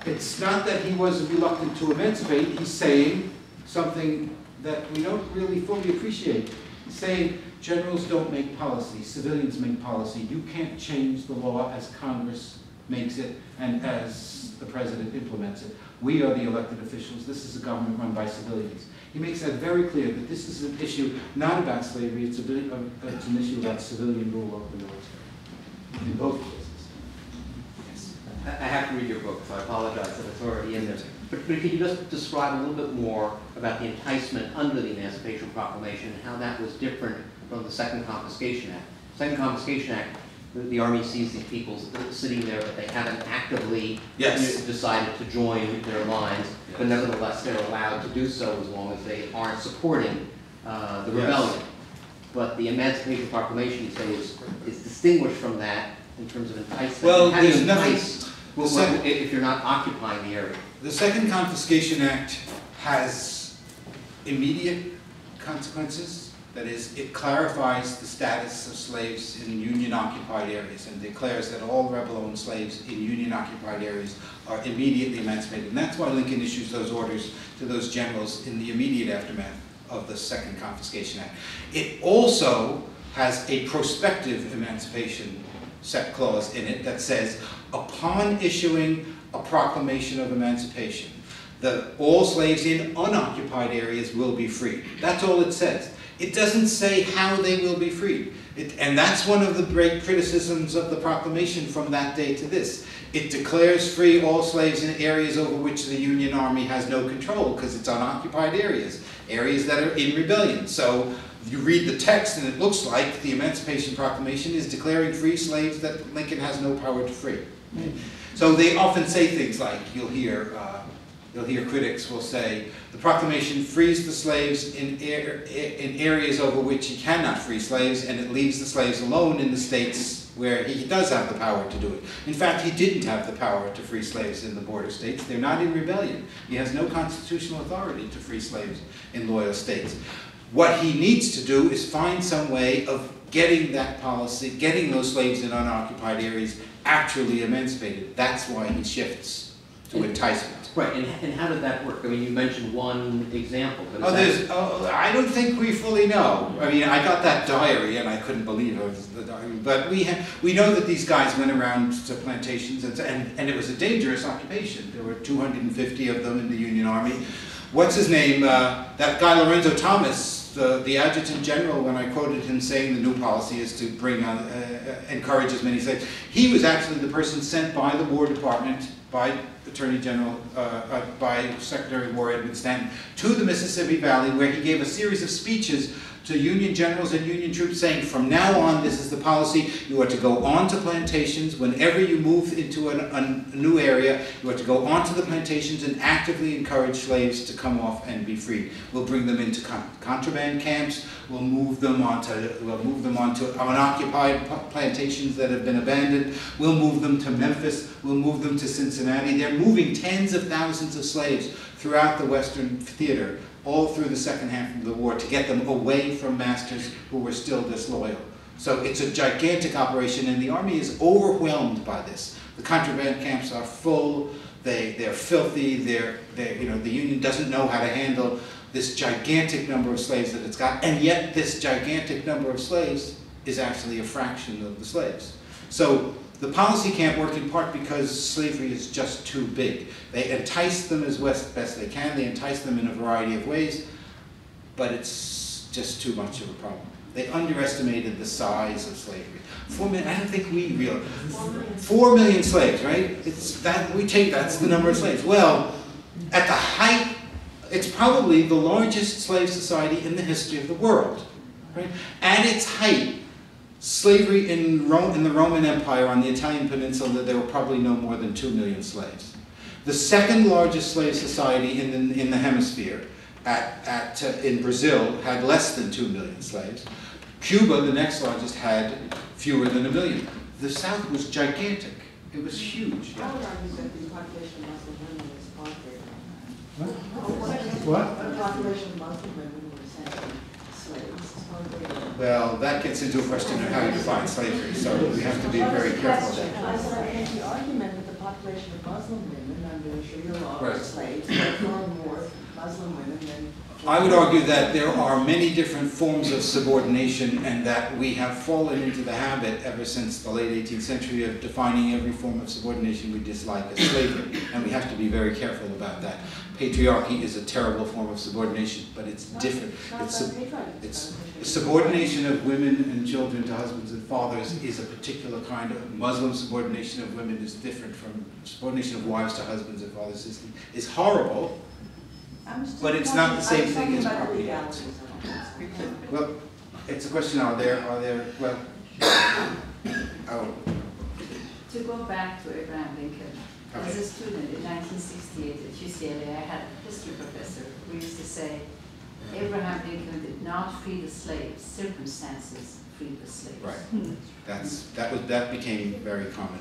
it's not that he was reluctant to emancipate. He's saying something that we don't really fully appreciate. He's saying generals don't make policy, civilians make policy. You can't change the law as Congress makes it and as the president implements it. We are the elected officials. This is a government run by civilians. He makes that very clear that this is an issue not about slavery, it's an issue about civilian rule over the military. In both cases. Yes. I have to read your book, so I apologize that it's already in there. But could you just describe a little bit more about the enticement under the Emancipation Proclamation and how that was different from the Second Confiscation Act? Second Confiscation Act, the Army sees these people sitting there, but they haven't actively decided to join their lines, but nevertheless they're allowed to do so as long as they aren't supporting the rebellion. But the Emancipation Proclamation, you say, is distinguished from that in terms of enticement. Well, how do you there's entice if you're not occupying the area? The Second Confiscation Act has immediate consequences. That is, it clarifies the status of slaves in Union-occupied areas and declares that all rebel-owned slaves in Union-occupied areas are immediately emancipated. And that's why Lincoln issues those orders to those generals in the immediate aftermath of the Second Confiscation Act. It also has a prospective emancipation set clause in it that says, upon issuing a proclamation of emancipation, that all slaves in unoccupied areas will be freed. That's all it says. It doesn't say how they will be freed. And that's one of the great criticisms of the proclamation from that day to this. It declares free all slaves in areas over which the Union Army has no control because it's unoccupied areas, areas that are in rebellion. So you read the text and it looks like the Emancipation Proclamation is declaring free slaves that Lincoln has no power to free. So they often say things like, you'll hear critics will say, the proclamation frees the slaves in areas over which he cannot free slaves, and it leaves the slaves alone in the states where he does have the power to do it. In fact, he didn't have the power to free slaves in the border states. They're not in rebellion. He has no constitutional authority to free slaves in loyal states. What he needs to do is find some way of getting that policy, getting those slaves in unoccupied areas actually emancipated. That's why he shifts to enticement. Right, and how did that work? I mean, you mentioned one example. But I don't think we fully know. I mean, I got that diary and I couldn't believe it was the diary. But we know that these guys went around to plantations and it was a dangerous occupation. There were 250 of them in the Union Army. What's his name? That guy Lorenzo Thomas, the adjutant general, when I quoted him saying the new policy is to bring on, encourage as many slaves, he was actually the person sent by the War Department, by Attorney General, by Secretary of War Edwin Stanton, to the Mississippi Valley, where he gave a series of speeches to Union generals and Union troops saying, from now on, this is the policy. You are to go on to plantations. Whenever you move into a new area, you are to go onto the plantations and actively encourage slaves to come off and be freed. We'll bring them into contraband camps. We'll move them onto unoccupied plantations that have been abandoned. We'll move them to Memphis. We'll move them to Cincinnati. They're moving tens of thousands of slaves throughout the Western theater, all through the second half of the war, to get them away from masters who were still disloyal. So it's a gigantic operation, and the Army is overwhelmed by this. The contraband camps are full, they're filthy, the Union doesn't know how to handle this gigantic number of slaves that it's got, and yet this gigantic number of slaves is actually a fraction of the slaves. So the policy can't work in part because slavery is just too big. They entice them as best they can. They entice them in a variety of ways, but it's just too much of a problem. They underestimated the size of slavery. 4 million, I don't think we realize. 4 million slaves, right? That's the number of slaves. Well, at the height, it's probably the largest slave society in the history of the world, right? At its height, slavery in the Roman Empire on the Italian peninsula, there were probably no more than 2 million slaves. The second largest slave society in the hemisphere, in Brazil, had less than 2 million slaves. Cuba, the next largest, had fewer than 1 million. The South was gigantic. It was huge. I would argue that the population of Muslim women is What? The population of Muslim women were essentially slaves. Well, that gets into a question of how you define slavery, so we have to be very careful of that. I said I make the argument that the population of Muslim women under the Sharia law Right. are slaves, therefore more Muslim women than. I would argue that there are many different forms of subordination and that we have fallen into the habit ever since the late 18th century of defining every form of subordination we dislike as slavery, and we have to be very careful about that. Patriarchy is a terrible form of subordination, but it's different. It's subordination of women and children to husbands and fathers is a particular kind of Muslim subordination of women is different from subordination of wives to husbands and fathers is horrible. But it's not the same thing as property rights. Well, it's a question, are there, well, To go back to Abraham Lincoln, Okay. as a student in 1968 at UCLA, I had a history professor who used to say, Abraham Lincoln did not free the slaves, circumstances freed the slaves. Right. That became very common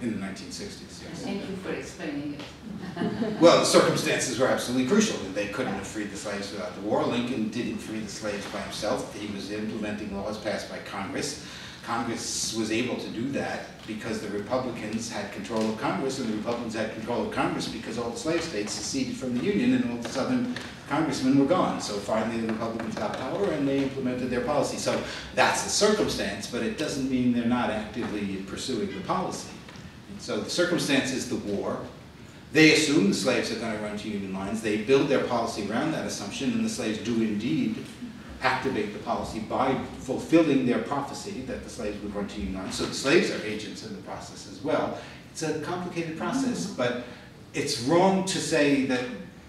in the 1960s, yes. Thank you for explaining it. Well, the circumstances were absolutely crucial. They couldn't have freed the slaves without the war. Lincoln didn't free the slaves by himself. He was implementing laws passed by Congress. Congress was able to do that because the Republicans had control of Congress, and the Republicans had control of Congress because all the slave states seceded from the Union and all the Southern congressmen were gone. So finally the Republicans got power and they implemented their policy. So that's the circumstance, but it doesn't mean they're not actively pursuing the policy. So the circumstance is the war. They assume the slaves are going to run to Union lines. They build their policy around that assumption, and the slaves do indeed activate the policy by fulfilling their prophecy that the slaves would run to Union lines. So the slaves are agents in the process as well. It's a complicated process, but it's wrong to say that,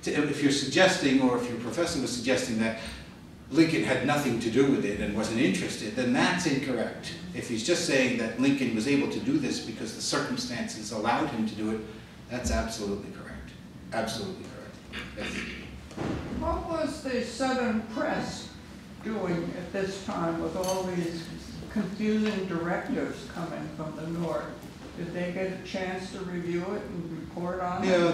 if you're suggesting, or if your professor was suggesting that Lincoln had nothing to do with it and wasn't interested, then that's incorrect. If he's just saying that Lincoln was able to do this because the circumstances allowed him to do it, that's absolutely correct. Absolutely correct. Yes. What was the Southern press doing at this time with all these confusing directives coming from the North? Did they get a chance to review it and report on it? Yeah,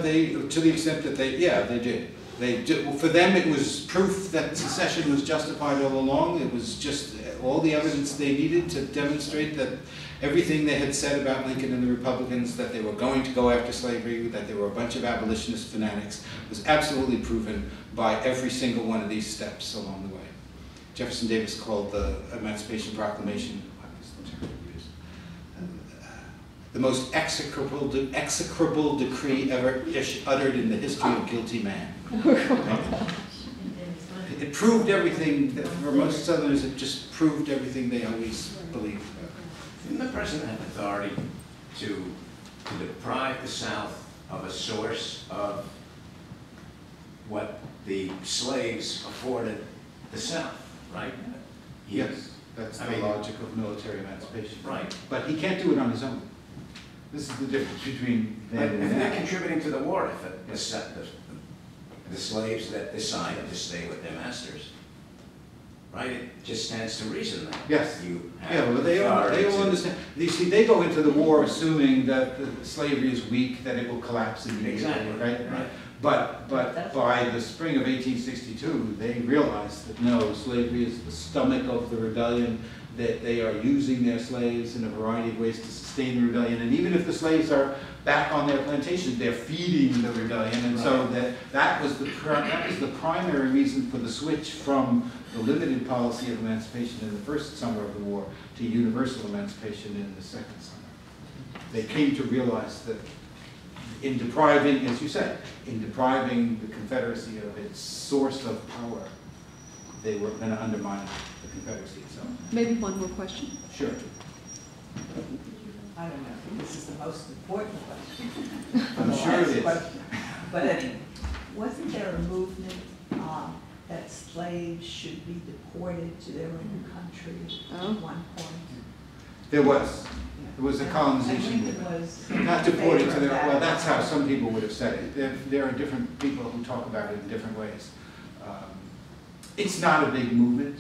to the extent that they did. Well, for them, it was proof that secession was justified all along. It was just all the evidence they needed to demonstrate that everything they had said about Lincoln and the Republicans, that they were going to go after slavery, that they were a bunch of abolitionist fanatics, was absolutely proven by every single one of these steps along the way. Jefferson Davis called the Emancipation Proclamation, the most execrable decree ever uttered in the history of guilty man. It proved everything, that for most Southerners, it just proved everything they always believed. Didn't the president have authority to deprive the South of a source of what the slaves afforded the South, right? Yes, that's the logic of military emancipation. Right. But he can't do it on his own. This is the difference between But them if and they're that. contributing to the war effort, the slaves that decide to stay with their masters, right? It just stands to reason that Yes. you have Yeah, well, they all authority to- understand. You see, they go into the war assuming that the slavery is weak, that it will collapse immediately, Exactly. right? But by the spring of 1862, they realized that no, slavery is the stomach of the rebellion, that they are using their slaves in a variety of ways to sustain the rebellion, and even if the slaves are back on their plantations, they're feeding the rebellion, and so that was the primary reason for the switch from the limited policy of emancipation in the first summer of the war to universal emancipation in the second summer. They came to realize that in depriving, as you said, in depriving the Confederacy of its source of power, they were going to undermine the Confederacy itself. Maybe one more question. Sure. I don't know, I think this is the most important question. I'm sure it is. But anyway, wasn't there a movement that slaves should be deported to their own country at one point? There was. It was a colonization And movement. Lincoln was Not deported to in their, favor of well, that. that's how some people would have said it. There are different people who talk about it in different ways. It's not a big movement.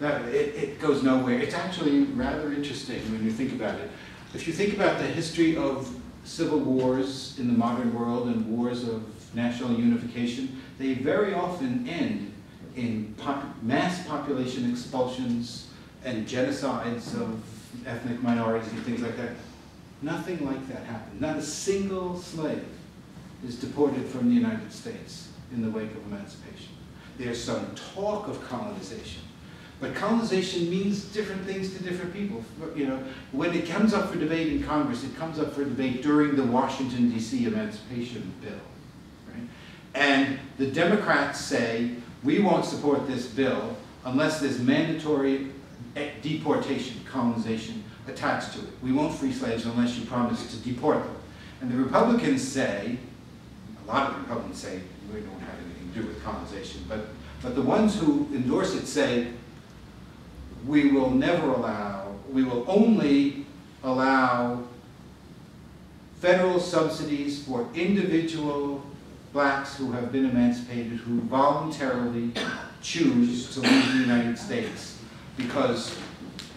It goes nowhere. It's actually rather interesting when you think about it. If you think about the history of civil wars in the modern world and wars of national unification, they very often end in mass population expulsions and genocides of ethnic minorities and things like that. Nothing like that happened. Not a single slave is deported from the United States in the wake of emancipation. There's some talk of colonization, but colonization means different things to different people. You know, when it comes up for debate in Congress, it comes up for debate during the Washington, D.C. Emancipation Bill. Right? And the Democrats say, we won't support this bill unless there's mandatory deportation, colonization, attached to it. We won't free slaves unless you promise to deport them. And the Republicans say, a lot of the Republicans say, we don't have anything to do with colonization, but the ones who endorse it say, we will only allow federal subsidies for individual blacks who have been emancipated, who voluntarily choose to leave the United States, because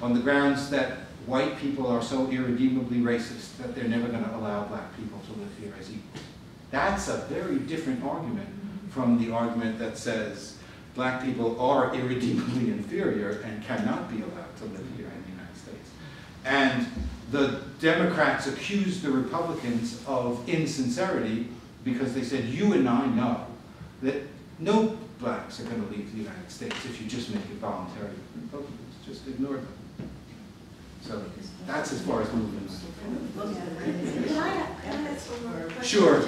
on the grounds that white people are so irredeemably racist that they're never going to allow black people to live here as equals. That's a very different argument from the argument that says black people are irredeemably inferior and cannot be allowed to live here in the United States. And the Democrats accused the Republicans of insincerity because they said, you and I know that no blacks are going to leave the United States if you just make it voluntary. Republicans just ignored them. So that's as far as movements. Can I ask one more question? Sure.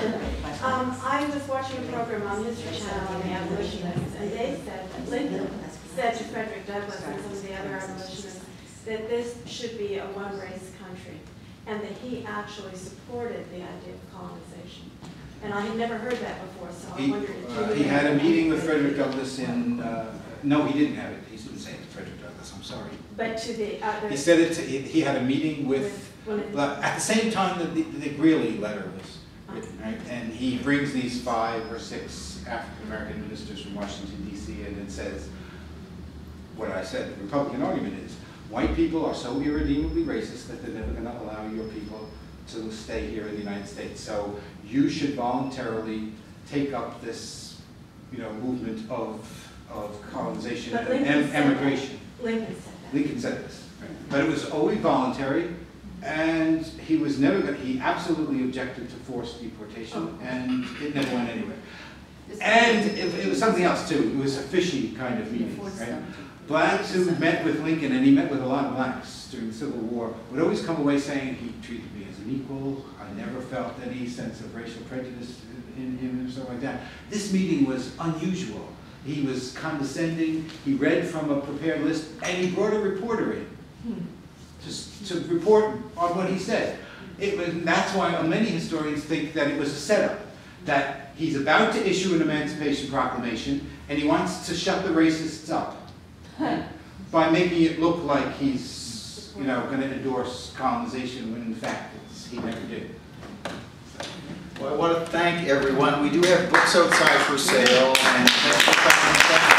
I was watching a program on History Channel on the abolitionists, and they said that Lincoln said to Frederick Douglass and some of the other abolitionists that this should be a one-race country, and that he actually supported the idea of colonization. And I had never heard that before, so I wondered if you he had a meeting with Frederick Douglass in, no, he didn't have it. He didn't say it to Frederick Douglass, I'm sorry. But to the other... He said it to, he had a meeting with at the same time that the Greeley letter was written, right? And he brings these 5 or 6 African-American ministers from Washington, D.C., and it says, what I said, the Republican argument is, white people are so irredeemably racist that they're never going to allow your people to stay here in the United States. So you should voluntarily take up this, you know, movement of colonization and emigration. Lincoln said that. Lincoln said this, right? But it was always voluntary, and he was never going to, he absolutely objected to forced deportation, and it never went anywhere. And it was something else too. It was a fishy kind of meeting, right? Blacks who met with Lincoln, and he met with a lot of blacks during the Civil War, would always come away saying, he treated me as an equal, I never felt any sense of racial prejudice in him, and stuff like that. This meeting was unusual. He was condescending, he read from a prepared list, and he brought a reporter in to report on what he said. That's why many historians think that it was a setup, that he's about to issue an Emancipation Proclamation, and he wants to shut the racists up by making it look like he's, you know, going to endorse colonization when in fact he never did. Well, I want to thank everyone. We do have books outside for sale, and thank you for coming.